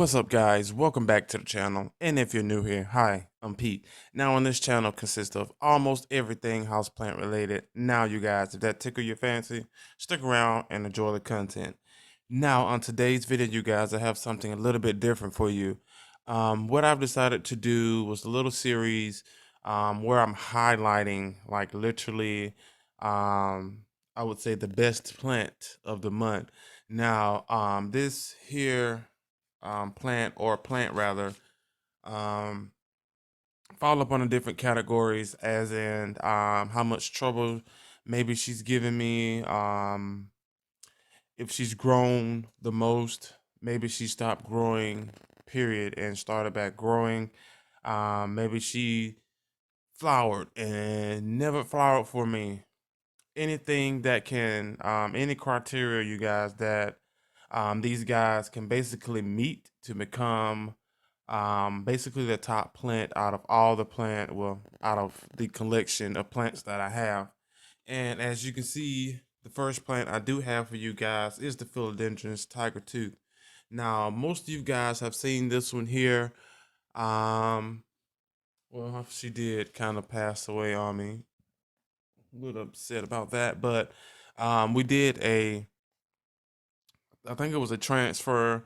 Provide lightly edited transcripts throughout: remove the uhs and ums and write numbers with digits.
What's up, guys? Welcome back to the channel. And if you're new here, hi, I'm Pete. Now, on this channel consists of almost everything houseplant related. Now, you guys, if that tickle your fancy, stick around and enjoy the content. Now, on today's video, you guys, I have something a little bit different for you. What I've decided to do was a little series where I'm highlighting, like literally, I would say the best plant of the month. Now, this here plant rather, um, fall up on the different categories, as in how much trouble maybe she's given me, if she's grown the most, maybe she stopped growing, period, and started back growing. Maybe she flowered and never flowered for me. Anything that can, any criteria, you guys, that these guys can basically meet to become basically the top plant out of all the out of the collection of plants that I have. And as you can see, the first plant I do have for you guys is the philodendron's tiger tooth. Now, most of you guys have seen this one here. Um, well, she did kind of pass away on me. A little upset about that, but we did I think it was a transfer,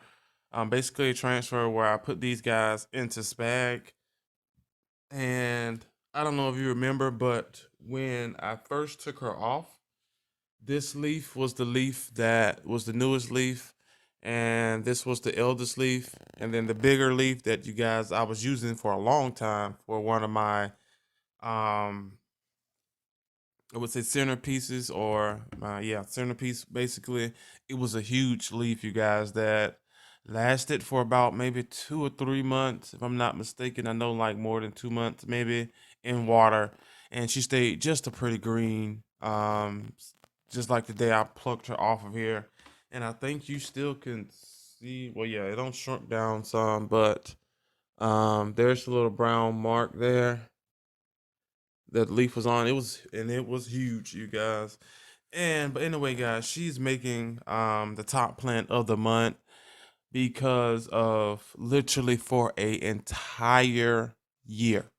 basically a transfer where I put these guys into spag. And I don't know if you remember, but when I first took her off, this leaf was the leaf that was the newest leaf, and this was the eldest leaf, and then the bigger leaf that you guys I was using for a long time for one of my I would say centerpieces, or centerpiece. Basically, it was a huge leaf, you guys, that lasted for about maybe 2 or 3 months, if I'm not mistaken. I know like more than 2 months, maybe, in water, and she stayed just a pretty green, just like the day I plucked her off of here. And I think you still can see. Well, yeah, it don't shrunk down some, but there's a little brown mark there that leaf was on. It was huge, you guys. And but anyway, guys, she's making the top plant of the month because of literally for a entire year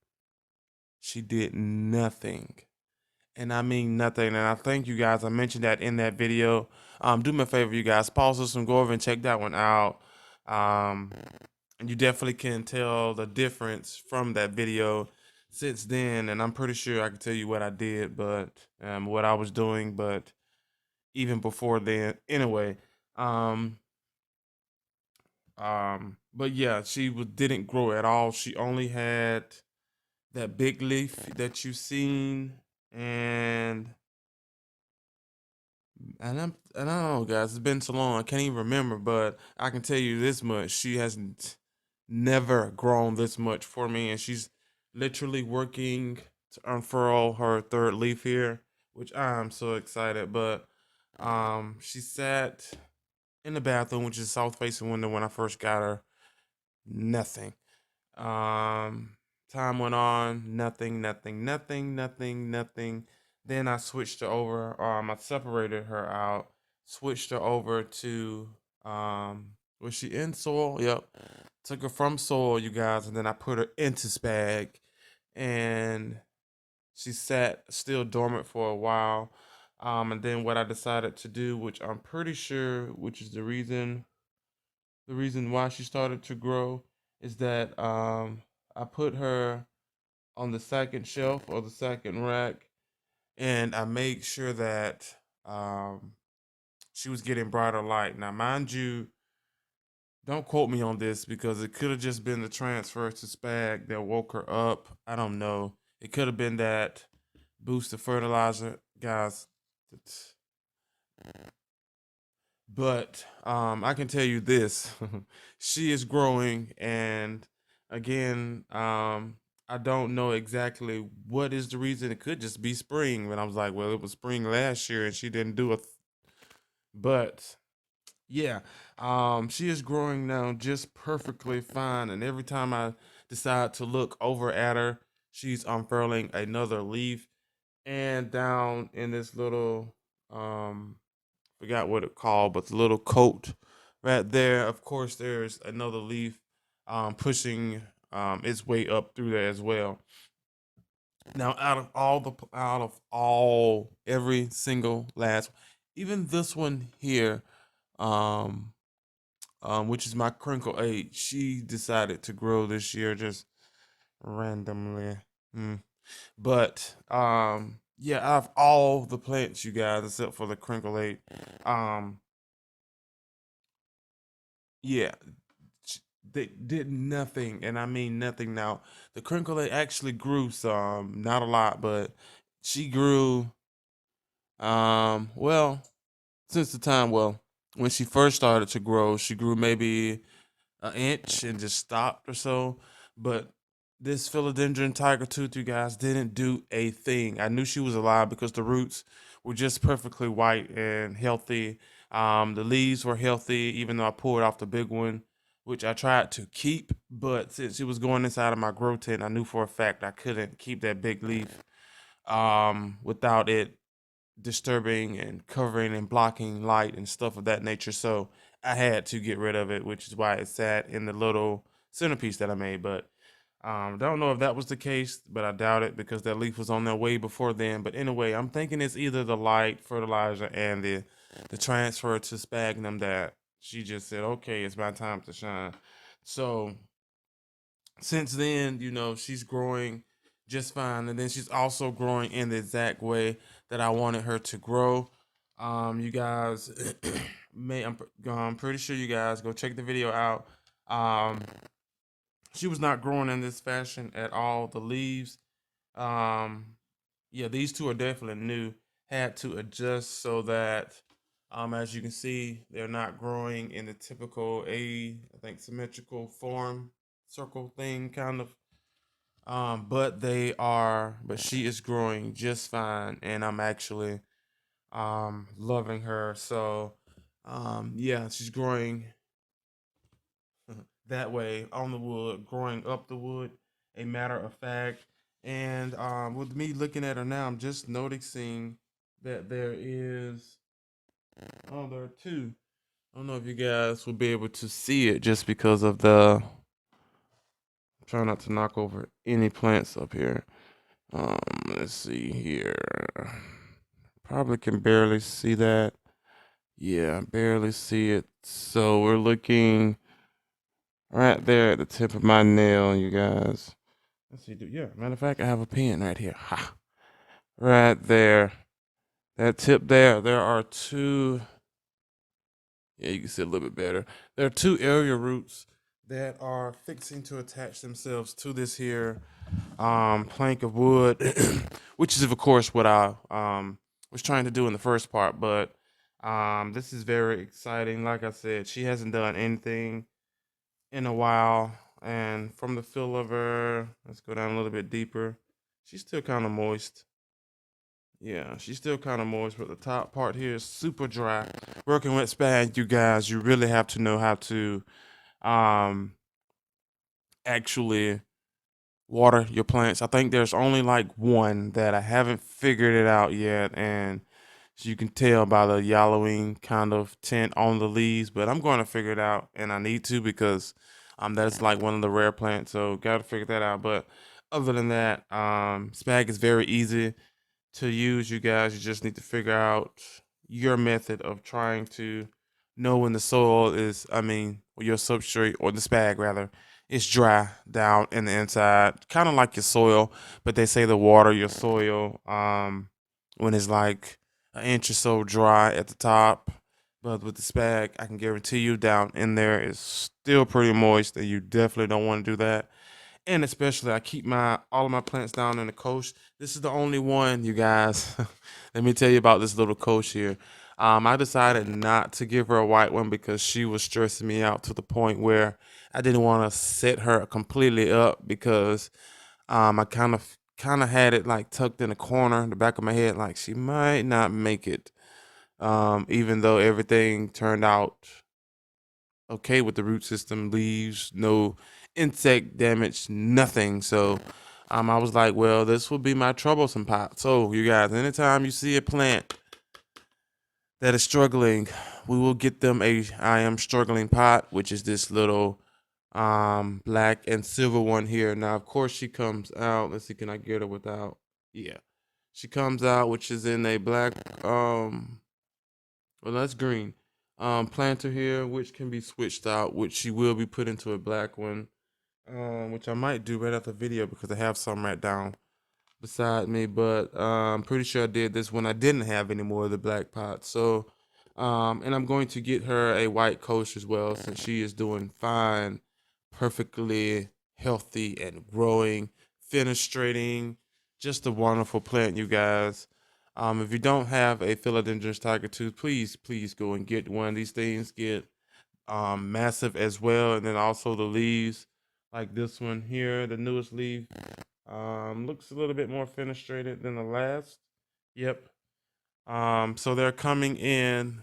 she did nothing. And I mean nothing. And I thank you guys. I mentioned that in that video. Do me a favor, you guys, pause this and go over and check that one out. Um, and you definitely can tell the difference from that video since then. And I'm pretty sure I can tell you what I did, but what I was doing, but even before then, anyway. Um, but yeah, didn't grow at all. She only had that big leaf that you've seen, and and I don't know, guys. It's been so long, I can't even remember. But I can tell you this much: she hasn't never grown this much for me, and she's literally working to unfurl her third leaf here, which I'm so excited. But she sat in the bathroom, which is south facing window, when I first got her. Nothing. Um, Time went on, nothing, nothing, nothing, nothing, nothing. Then I switched her over. I separated her out, switched her over to was she in soil? Yep. Took her from soil, you guys, and then I put her into spag, and she sat still dormant for a while. And then what I decided to do, which I'm pretty sure, which is the reason why she started to grow, is that I put her on the second shelf or the second rack, and I made sure that um, she was getting brighter light. Now, mind you, don't quote me on this because it could have just been the transfer to spag that woke her up. I don't know. It could have been that boost of fertilizer, guys. But I can tell you this: she is growing, and again, I don't know exactly what is the reason. It could just be spring. But I was like, well, it was spring last year, and she didn't do it. But yeah, she is growing now just perfectly fine. And every time I decide to look over at her, she's unfurling another leaf. And down in this little forgot what it called, but the little coat right there. Of course, there's another leaf pushing its way up through there as well. Now, out of all every single last, even this one here, um, which is my crinkle eight, she decided to grow this year just randomly. Mm. But yeah, out of all the plants, you guys, except for the crinkle eight, um, yeah, they did nothing, and I mean nothing. Now, the crinkle eight actually grew some, not a lot, but she grew. Well, since the time, well, when she first started to grow, she grew maybe an inch and just stopped or so. But this philodendron tiger tooth, you guys, didn't do a thing. I knew she was alive because the roots were just perfectly white and healthy. The leaves were healthy, even though I pulled off the big one, which I tried to keep. But since she was going inside of my grow tent, I knew for a fact I couldn't keep that big leaf without it disturbing and covering and blocking light and stuff of that nature. So I had to get rid of it, which is why it sat in the little centerpiece that I made. But don't know if that was the case, but I doubt it because that leaf was on there way before then. But anyway, I'm thinking it's either the light, fertilizer, and the transfer to sphagnum that she just said, okay, it's my time to shine. So since then, she's growing just fine, and then she's also growing in the exact way that I wanted her to grow. You guys I'm pretty sure you guys go check the video out. Um, she was not growing in this fashion at all. The leaves, um, yeah, these two are definitely new. Had to adjust so that, as you can see, they're not growing in the typical I think symmetrical form, circle thing kind of. But she is growing just fine, and I'm actually loving her. So, yeah, she's growing that way on the wood, growing up the wood, a matter of fact. And with me looking at her now, I'm just noticing that there are two. I don't know if you guys will be able to see it just because of the. Try not to knock over any plants up here. Let's see here. Probably can barely see that. Yeah, barely see it. So we're looking right there at the tip of my nail, you guys. Let's see. Yeah, matter of fact, I have a pen right here. Ha! Right there. That tip there. There are two. Yeah, you can see a little bit better. There are two area roots that are fixing to attach themselves to this here plank of wood, which is of course what I was trying to do in the first part. But this is very exciting. Like I said, she hasn't done anything in a while, and from the feel of her, let's go down a little bit deeper. She's still kind of moist. Yeah, she's still kind of moist, but the top part here is super dry. Working with spag, you guys, you really have to know how to um actually water your plants. I think there's only like one that I haven't figured it out yet, and so you can tell by the yellowing kind of tint on the leaves. But I'm going to figure it out, and I need to because that's like one of the rare plants, so got to figure that out. But other than that, spag is very easy to use, you guys. You just need to figure out your method of trying to know when the soil is, I mean, or your substrate or the spag rather, is dry down in the inside, kind of like your soil. But they say to water your soil when it's like an inch or so dry at the top. But with the spag, I can guarantee you down in there is still pretty moist, and you definitely don't want to do that. And especially, I keep my all of my plants down in the coast. This is the only one, you guys. Let me tell you about this little coach here. I decided not to give her a white one because she was stressing me out to the point where I didn't want to set her completely up because I kind of had it like tucked in the corner in the back of my head, like she might not make it. Even though everything turned out okay with the root system, leaves, no insect damage, nothing. So I was like, well, this will be my troublesome pot. So you guys, anytime you see a plant that is struggling, we will get them a I am struggling pot, which is this little black and silver one here. Now, of course, she comes out. Let's see, can I get her without? Yeah, she comes out, which is in a black well, that's green planter here, which can be switched out, which she will be put into a black one, which I might do right after the video because I have some right down beside me, but I'm pretty sure I did this when I didn't have any more of the black pot. So, and I'm going to get her a white coach as well since she is doing fine, perfectly healthy and growing, fenestrating, just a wonderful plant, you guys. If you don't have a philodendron tiger tooth, please go and get one. These things get massive as well, and then also the leaves, like this one here, the newest leaf, looks a little bit more fenestrated than the last. Yep. So they're coming in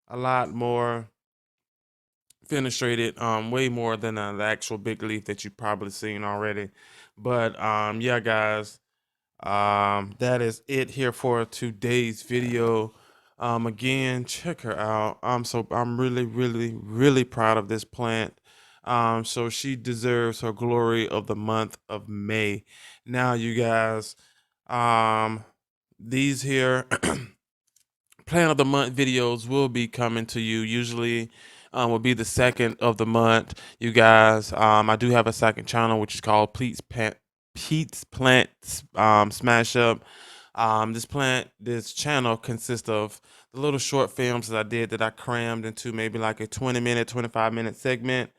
a lot more fenestrated, way more than the actual big leaf that you've probably seen already. But yeah, guys, that is it here for today's video. Again, check her out. So I'm really proud of this plant. So she deserves her glory of the month of May. Now, you guys, um, these here plant of the month videos will be coming to you. Usually, will be the second of the month. You guys, I do have a second channel which is called Pete's Plant Smash Up. This channel consists of the little short films that I did that I crammed into maybe like a 20-minute, 25-minute segment.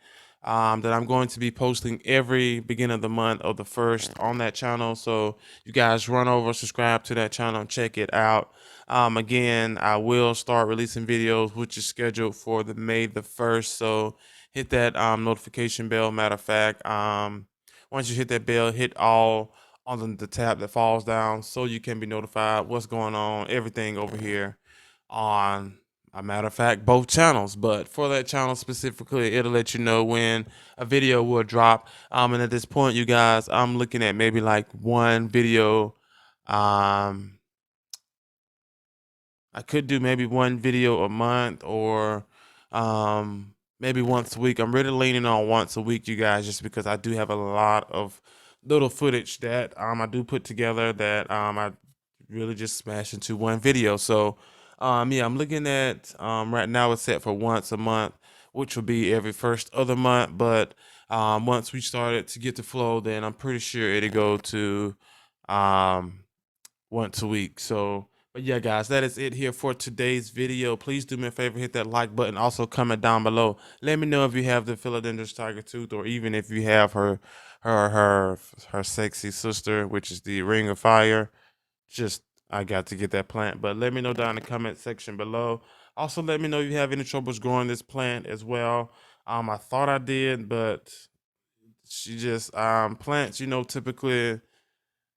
That I'm going to be posting every beginning of the month of the first on that channel. So you guys run over, subscribe to that channel, and check it out. Again, I will start releasing videos, which is scheduled for the May the 1st. So hit that notification bell. Matter of fact, once you hit that bell, hit all on the tab that falls down so you can be notified what's going on, everything over here on a matter of fact, both channels. But for that channel specifically, it'll let you know when a video will drop. And at this point, you guys, I'm looking at maybe like one video. I could do maybe one video a month or maybe once a week. I'm really leaning on once a week, you guys, just because I do have a lot of little footage that I do put together that I really just smash into one video. So yeah, I'm looking at right now it's set for once a month, which will be every first other month. But once we started to get the flow, then I'm pretty sure it'll go to um once a week. So, but yeah, guys, that is it here for today's video. Please do me a favor, hit that like button. Also, comment down below. Let me know if you have the philodendron tiger tooth, or even if you have her sexy sister, which is the ring of fire. Just I got to get that plant, but let me know down in the comment section below. Also, let me know if you have any troubles growing this plant as well. I thought I did, but she just plants, typically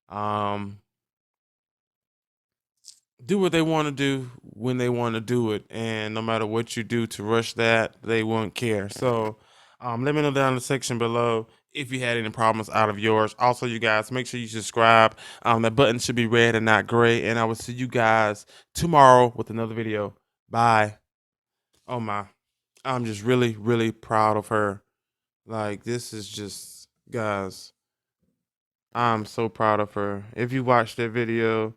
um do what they want to do when they want to do it, and no matter what you do to rush that, they won't care. So let me know down in the section below if you had any problems out of yours. Also, you guys, make sure you subscribe. That button should be red and not gray, and I will see you guys tomorrow with another video. Bye. Oh my, I'm just really proud of her. Like, this is just, guys, I'm so proud of her. If you watched that video,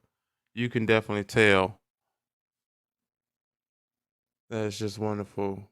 you can definitely tell. That's just wonderful.